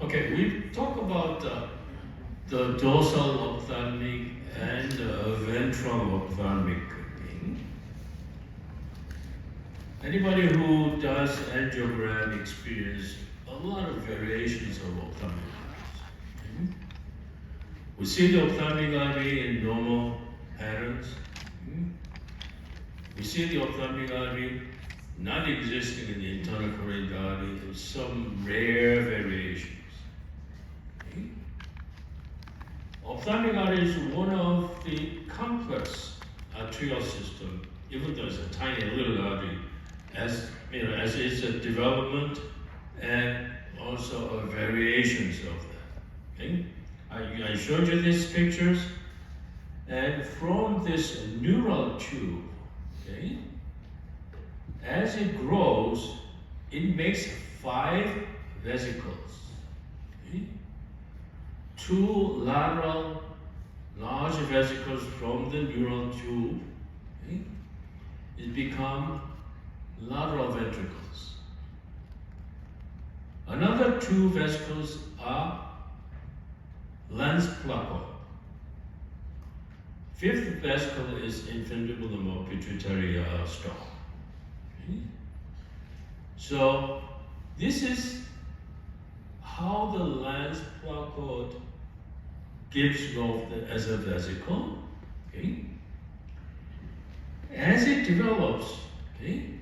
Okay, we talk about the dorsal ophthalmic and ventral ophthalmic thing. Anybody who does angiogram experience a lot of variations of ophthalmic arteries. We see the ophthalmic artery in normal patterns. We see the ophthalmic artery not existing in the internal carotid artery with some rare variations. Ophthalmic artery is one of the complex arterial system, even though it's a tiny little artery, as its a development and also variations of that. Okay? I showed you these pictures, and from this neural tube, okay, as it grows, it makes 5 vesicles. Okay? 2 lateral large vesicles from the neural tube. Okay? It become lateral ventricles. Another 2 vesicles are lens plaque. 5th vesicle is infundibulum or pituitary stalk. Okay? So this is how the lens plaque gives growth as a vesicle. Okay? As it develops, okay,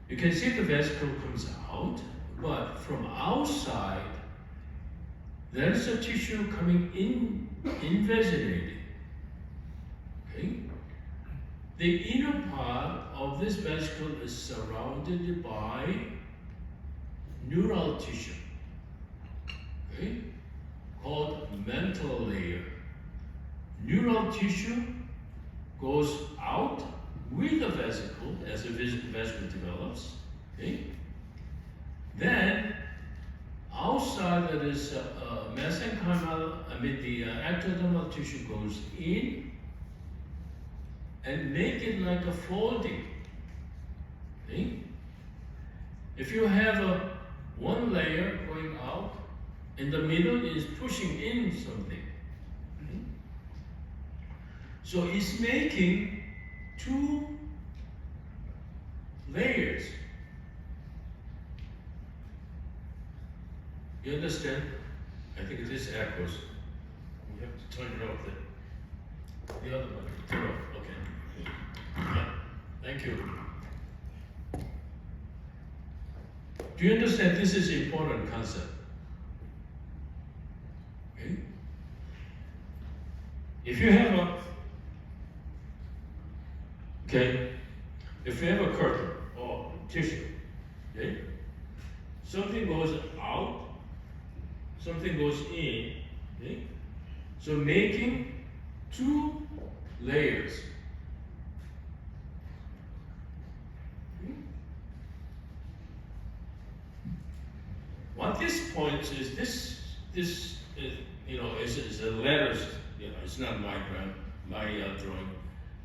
you can see the vesicle comes out, but from outside, there's a tissue coming in, invaginating. Okay? The inner part of this vesicle is surrounded by neural tissue, okay, called mental layer. Neural tissue goes out with the vesicle as the vesicle develops. Okay? Then outside there is mesenchymal, the ectodermal tissue goes in and make it like a folding. Okay? If you have one layer going out, in the middle is pushing in something. Okay? So it's making 2 layers. You understand? I think this echoes. We have to turn it off. The other one. Turn off. Okay. Yeah. Thank you. Do you understand? This is an important concept. Okay? If you have a curtain or tissue, okay, something goes out, something goes in, okay? So making 2 layers. Okay? What this points is this is, is the letters. It's not my drawing.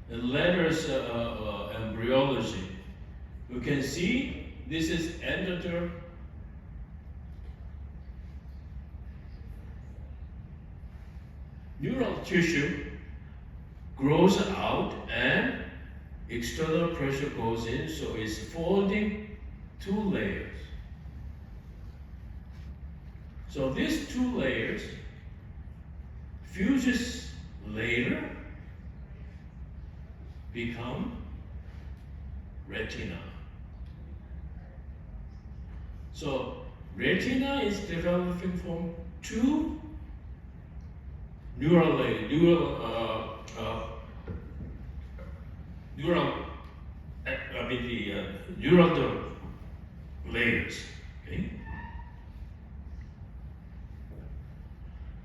The letters embryology. You can see this is endoderm. Neural tissue grows out and external pressure goes in, so it's folding 2 layers. So these 2 layers fuses later become retina. So retina is developing from 2 neural layers, neural layers. Okay?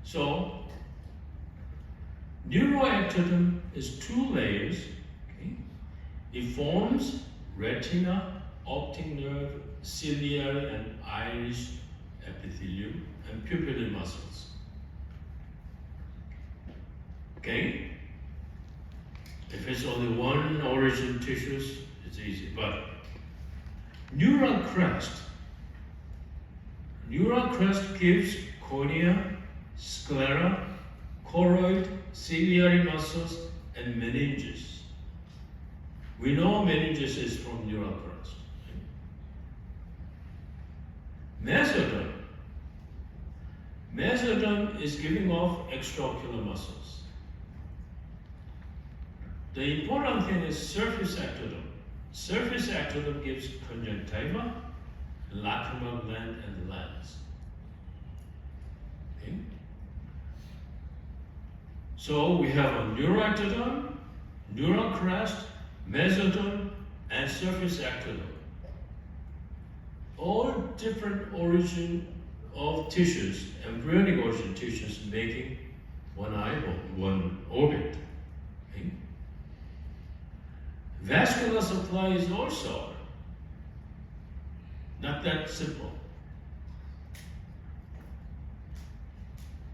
So neuroectoderm is 2 layers. Okay? It forms retina, optic nerve, ciliary and iris epithelium, and pupillary muscles. Okay? If it's only one origin tissues, it's easy. But neural crest Neural crest gives cornea, sclera, choroid, ciliary muscles, and meninges. We know meninges is from neural crest. Mesoderm. Mesoderm is giving off extraocular muscles. The important thing is surface ectoderm. Surface ectoderm gives conjunctiva, lacrimal gland, and lens. Okay? So we have a neuroectoderm, neural crest, mesoderm, and surface ectoderm. All different origin of tissues, embryonic origin tissues making one eyeball, one orbit. Okay? Vascular supply is also not that simple.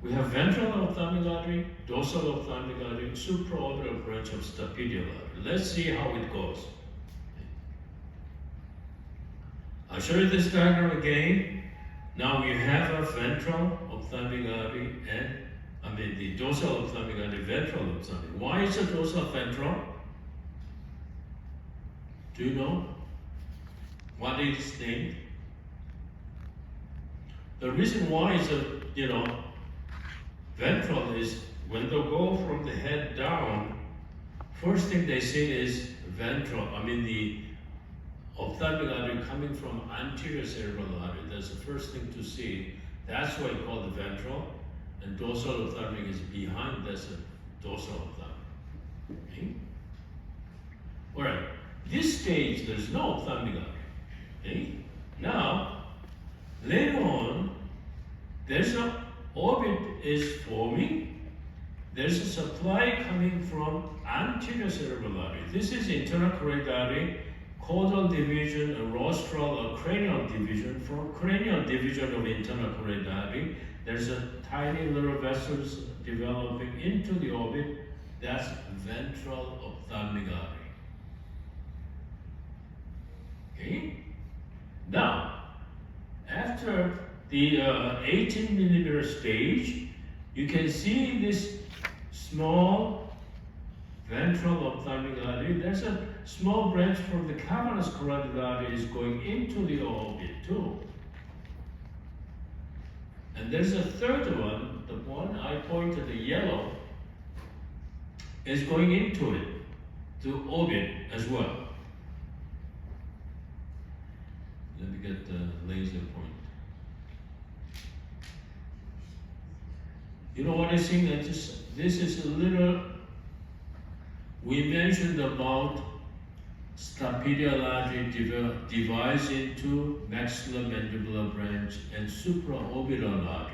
We have ventral ophthalmic artery, dorsal ophthalmic artery, supraorbital branch of stapedial artery. Let's see how it goes. I'll show you this diagram again. Now we have a ventral ophthalmic artery and the dorsal ophthalmic artery, ventral ophthalmic. Why is it dorsal ventral? Do you know what it is named? The reason why is ventral is when they go from the head down, first thing they see is ventral. The ophthalmic artery coming from anterior cerebral artery. That's the first thing to see. That's why it's called the ventral. And dorsal ophthalmic is behind. That's the dorsal ophthalmic. Okay? All right. This stage, there's no ophthalmic artery. Okay? Now, later on, there's an orbit is forming. There's a supply coming from anterior cerebral artery. This is internal carotid artery, caudal division, a rostral, a cranial division. From cranial division of internal carotid artery, there's a tiny little vessels developing into the orbit. That's ventral ophthalmic artery. Okay? Now, after the 18 millimeter stage, you can see this small ventral ophthalmic artery. There's a small branch from the cavernous carotid artery is going into the orbit too. And there's a third one, the one I pointed the yellow, is going into it, to orbit as well. Let me get the laser point. You know what I think? This is a little, we mentioned about stapedial artery divides into maxillomandibular branch and supraorbital artery.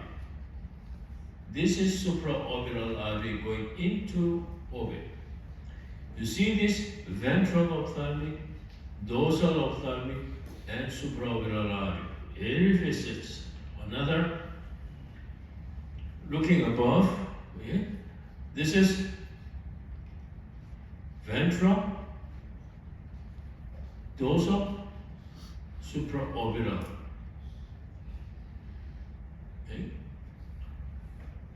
This is supraorbital artery going into orbit. You see this ventral ophthalmic, dorsal ophthalmic, and supraorbital artery. Epiphysis, another looking above. Okay? This is ventral, dorsal, supraorbital. Okay?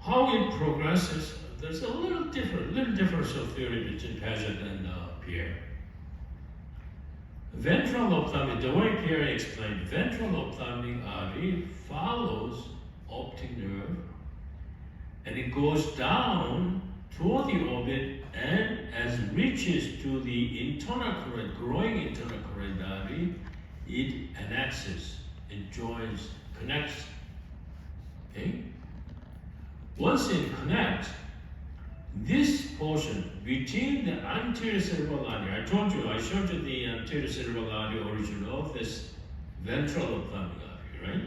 How it progresses, there's a little difference of theory between Paget and Pierre. Ventral ophthalmic, the way Pierre explained, ventral ophthalmic artery follows optic nerve and it goes down toward the orbit, and as it reaches to the internal carotid, growing internal carotid artery, it annexes, it joins, connects. Okay? Once it connects, this portion between the anterior cerebral artery, I showed you the anterior cerebral artery origin of this ventral ophthalmic artery, right?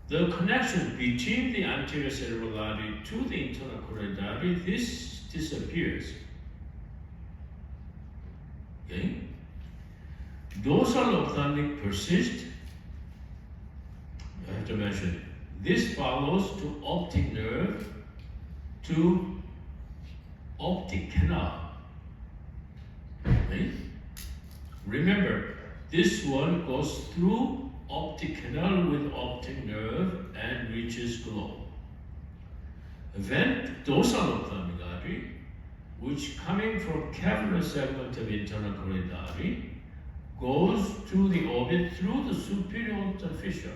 The connection between the anterior cerebral artery to the internal carotid artery, this disappears. Okay? Dorsal ophthalmic persists. I have to mention it. This follows to optic nerve, to optic canal. Okay? Remember, this one goes through optic canal with optic nerve and reaches globe. Then dorsal ophthalmic artery, which coming from cavernous segment of internal carotid artery, goes to the orbit through the superior orbital fissure.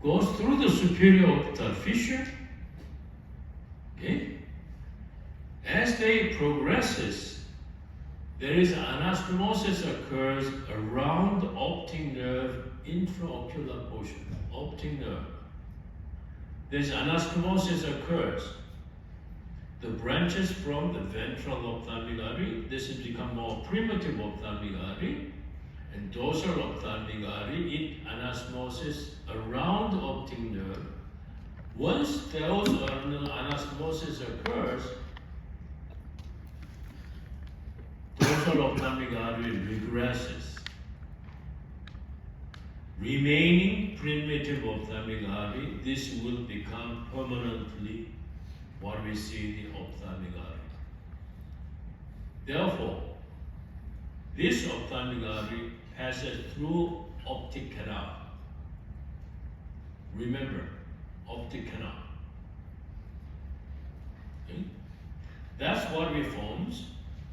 Goes through the superior orbital fissure. Okay? As they progresses, there is anastomosis occurs around the optic nerve intraocular portion. Optic nerve. This anastomosis occurs. The branches from the ventral ophthalmic artery, this has become more primitive ophthalmic artery, and dorsal ophthalmic artery, anastomosis around the optic nerve. Once those anastomosis occurs, dorsal ophthalmic artery regresses. Remaining primitive ophthalmic artery, this will become permanently what we see in the ophthalmic artery. Therefore, this ophthalmic artery passes through optic canal. Remember, optic canal. Okay? That's what reforms,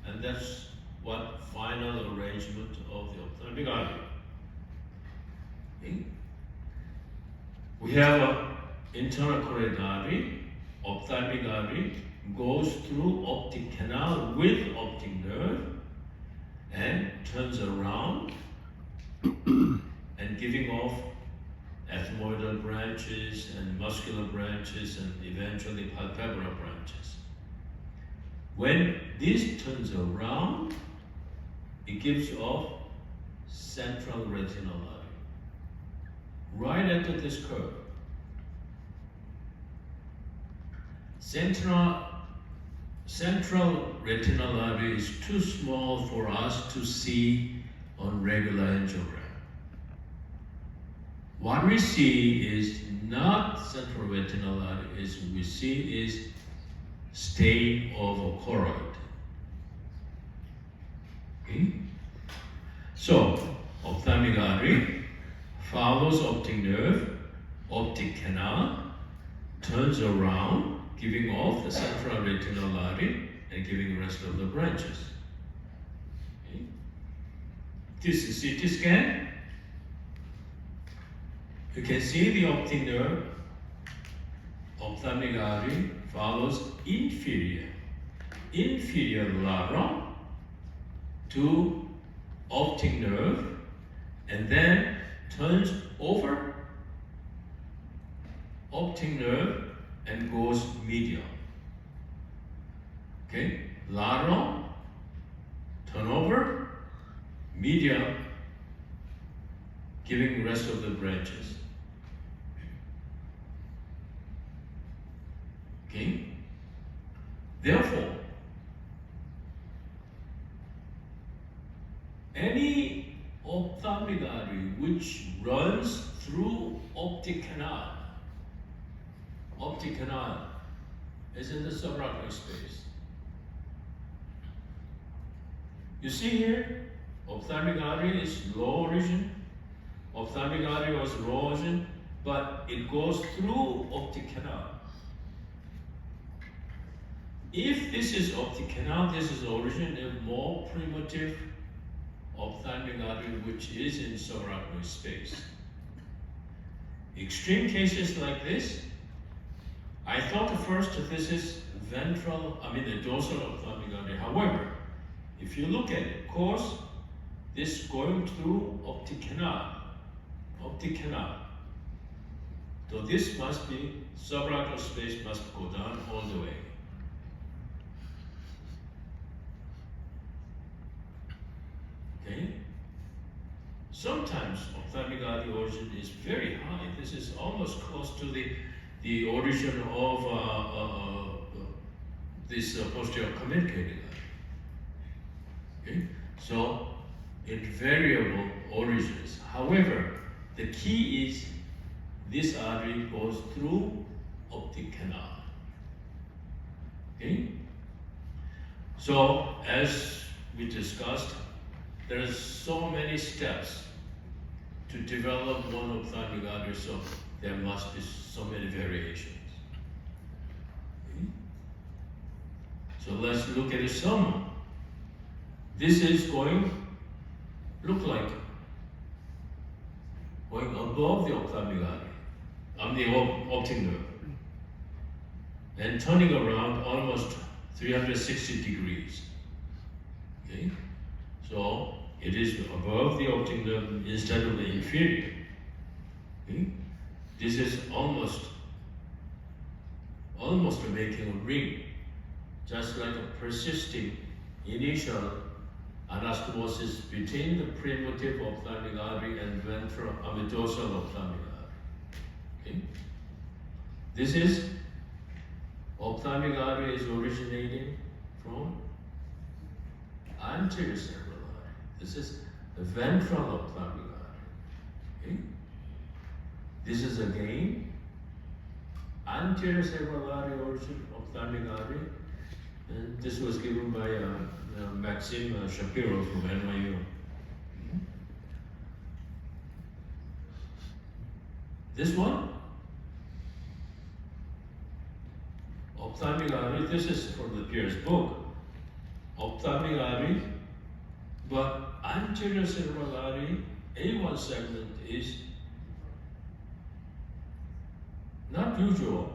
and that's what final arrangement of the ophthalmic artery. Okay? We have an internal carotid artery, ophthalmic artery, goes through optic canal with optic nerve and turns around and giving off ethmoidal branches and muscular branches and eventually palpebral branches. When this turns around, it gives off central retinal artery, right at this curve. Central retinal artery is too small for us to see on regular angiogram. What we see is not central retinal artery, we see is stain of a choroid. Okay? So, ophthalmic artery follows optic nerve, optic canal, turns around, giving off the central retinal artery and giving the rest of the branches. Okay. This is CT scan. You can see the optic nerve, ophthalmic artery follows inferior lateral to optic nerve and then turns over optic nerve and goes medial. Okay, lateral, turn over, medial, giving the rest of the branches. Okay, therefore, any ophthalmic artery which runs through optic canal is in the subarachnoid space. You see here, ophthalmic artery is low origin, ophthalmic artery was low origin, but it goes through optic canal. If this is optic canal, this is origin, a more primitive ophthalmic artery which is in subarachnoid space. Extreme cases like this, I thought at first that this is the dorsal ophthalmic artery. However, if you look at it, of course, this going through optic canal. So this must be, subarachnoid space must go down all the way. Okay? Sometimes ophthalmic artery origin is very high. This is almost close to the origin of this posterior communicating artery. Okay? So, in variable origins. However, the key is this artery goes through optic canal. Okay? So, as we discussed, there's so many steps to develop one ophthalmic artery, so there must be so many variations. So let's look at some. This is look like going above the ophthalmic artery, the optic nerve, and turning around almost 360 degrees. Okay? So it is above the optic nerve instead of the inferior. Okay? This is almost making a ring, just like a persisting initial anastomosis between the primitive ophthalmic artery and dorsal ophthalmic artery. Okay? This is ophthalmic artery is originating from anterior cerebral artery. This is the ventral ophthalmic artery. Okay? This is again anterior cerebral artery origin ophthalmic artery, and this was given by Maxime Shapiro from NYU. This one, ophthalmic artery, this is from the Pierce book. Ophthalmic artery, but anterior cerebral artery, A1 segment is not usual,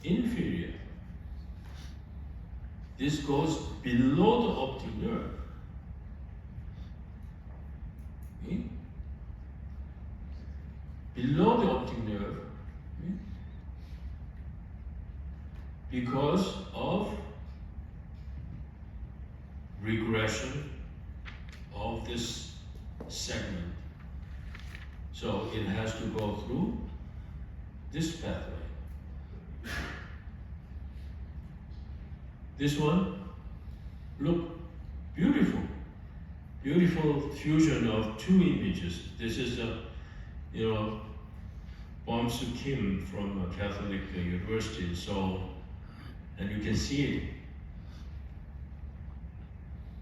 inferior. This goes below the optic nerve. Okay? Below the optic nerve, okay? Because of regression of this segment. So it has to go through this pathway. This one, look, beautiful fusion of two images. This is Bom Soo Kim from a Catholic University in Seoul, and you can see it.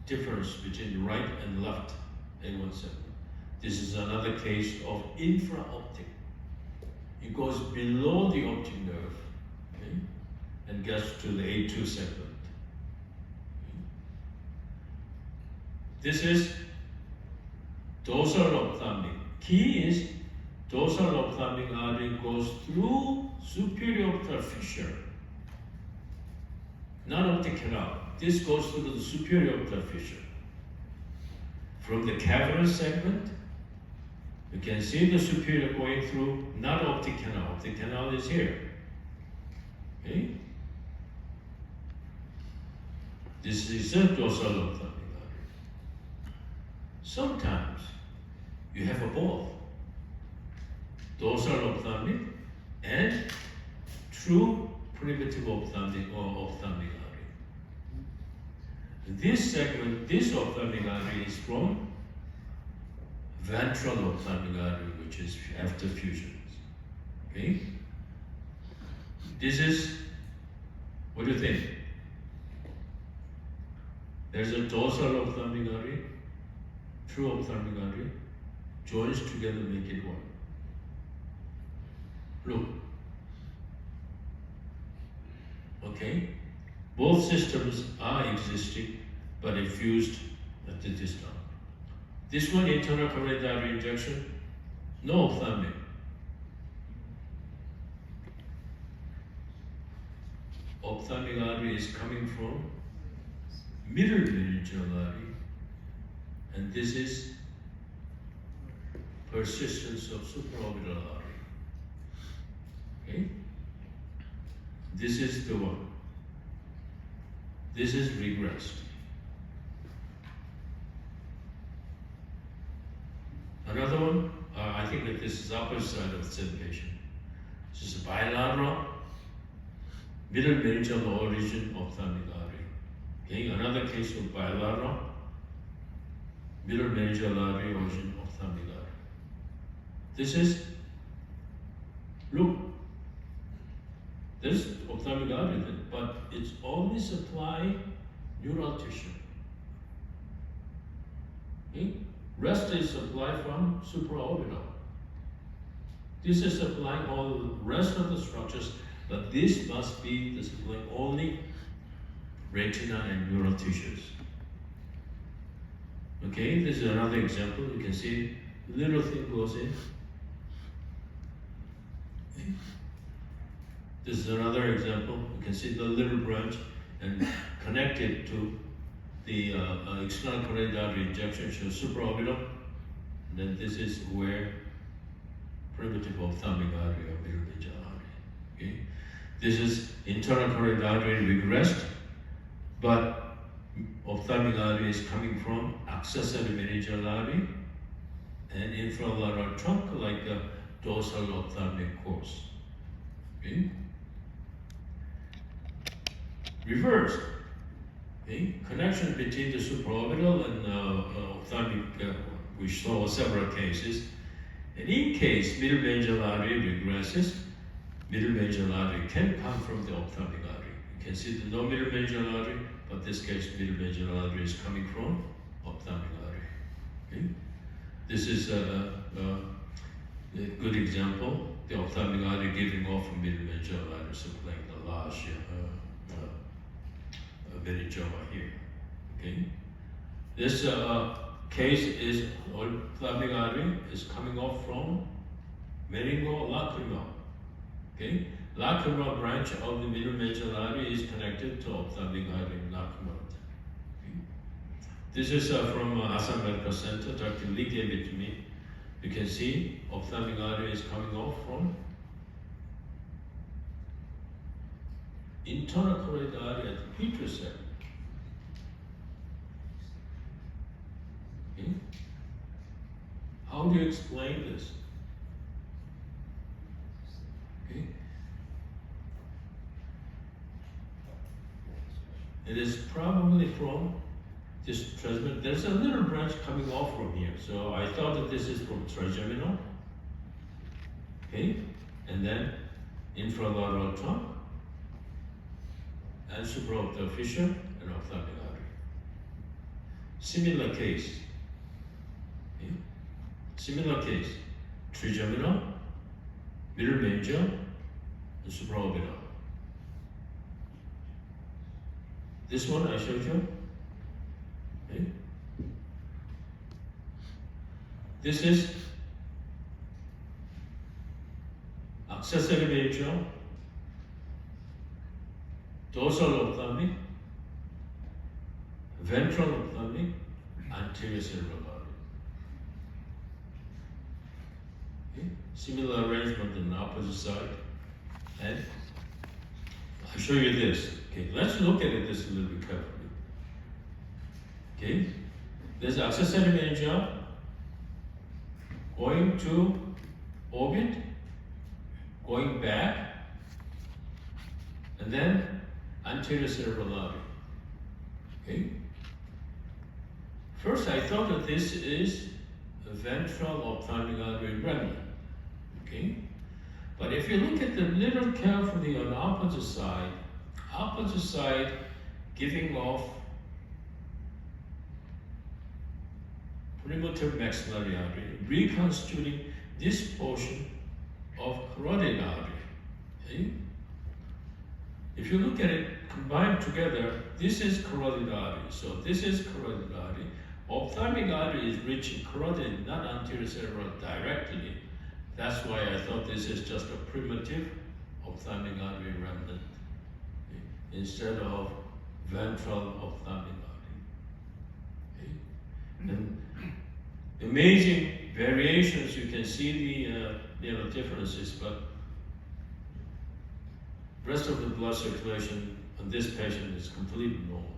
Difference between right and left A1 segment. This is another case of infraoptic. It goes below the optic nerve, okay, and gets to the A2 segment. This is dorsal ophthalmic. Key is dorsal ophthalmic artery goes through superior optic fissure, not optic canal. This goes through the superior optic fissure. From the cavernous segment, you can see the superior going through, not optic canal. Optic canal is here. Okay? This is a dorsal ophthalmic artery. Sometimes you have a both dorsal ophthalmic and true primitive ophthalmic or ophthalmic artery. This segment, this ophthalmic artery is from ventral ophthalmic artery, which is after fusions. Okay? This is, what do you think? There's a dorsal ophthalmic artery, true ophthalmic artery, joins together make it one. Look. Okay? Both systems are existing, but fused at the distance. This one, internal carotid artery injection, no ophthalmic. Ophthalmic artery is coming from middle meningeal artery, and this is persistence of supraorbital artery. Okay? This is the one. This is regressed. Another one, I think that this is upper side of the same patient. This is bilateral, middle meningeal origin ophthalmic artery. Okay, another case of bilateral, middle meningeal artery origin ophthalmic artery. This is, look, there's ophthalmic artery, but it's only supply neural tissue. Okay? Rest is supplied from supraorbital. This is supplying all the rest of the structures, but this must be the supplying only retina and neural tissues. Okay, this is another example. You can see little thing goes in. Okay. This is another example. You can see the little branch and connected to the external carotid artery injection shows supraorbital. And then this is where primitive ophthalmic artery or middle meningeal artery. Okay? This is internal carotid artery regressed, but ophthalmic artery is coming from accessory meningeal artery and infralateral trunk like the dorsal ophthalmic course. Okay? Reversed. Okay? Connection between the supraorbital and ophthalmic, we saw several cases. And in case middle meningeal artery regresses, middle meningeal artery can come from the ophthalmic artery. You can see the no middle meningeal artery, but this case middle meningeal artery is coming from ophthalmic artery. Okay? This is a good example. The ophthalmic artery giving off from middle meningeal artery supplying the large meningioma here. Okay? This case is ophthalmic artery is coming off from meningo-lacrimal. Okay? Lacrimal branch of the middle meningeal artery is connected to ophthalmic artery lacrimal. Okay? This is from Assam Medical Center. Dr. Lee gave it to me. You can see ophthalmic artery is coming off from internal carotid artery at the petrous area. Okay? How do you explain this? Okay? It is probably from this transmitted. There's a little branch coming off from here, so I thought that this is from trigeminal. Okay? And then infralateral trunk and supraorbital fissure and ophthalmic artery. Similar case. Okay? Similar case. Trigeminal, middle meningeal, and supraorbital. This one I showed you. Okay? This is accessory meningeal, dorsal ophthalmic, ventral ophthalmic, anterior cerebral artery. Okay? Similar arrangement on the opposite side. And I'll show you this. Okay, let's look at this a little bit carefully. Okay, there's accessory meningeal going to orbit, going back, and then anterior cerebral artery. Okay. First, I thought that this is a ventral ophthalmic artery remnant. Okay. But if you look at the little carefully on the opposite side giving off primitive maxillary artery, reconstituting this portion of carotid artery. Okay? If you look at it combined together, this is carotid artery. So this is carotid artery. Ophthalmic artery is reaching carotid, not anterior cerebral directly. That's why I thought this is just a primitive ophthalmic artery remnant, okay, instead of ventral ophthalmic artery. Okay? And amazing variations, you can see the differences, but rest of the blood circulation on this patient is completely normal.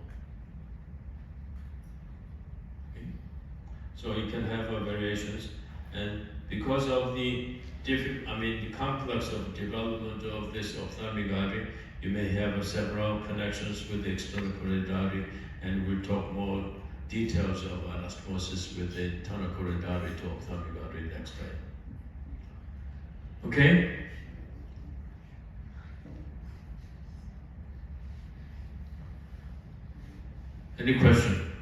Okay? So you can have variations, and because of the the complex of development of this ophthalmic artery, you may have several connections with the external carotid artery, and we'll talk more details of anastomosis with the internal carotid artery to ophthalmic artery next time. Okay? Any question?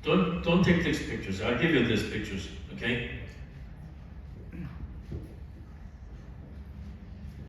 Don't take these pictures. I'll give you these pictures, okay?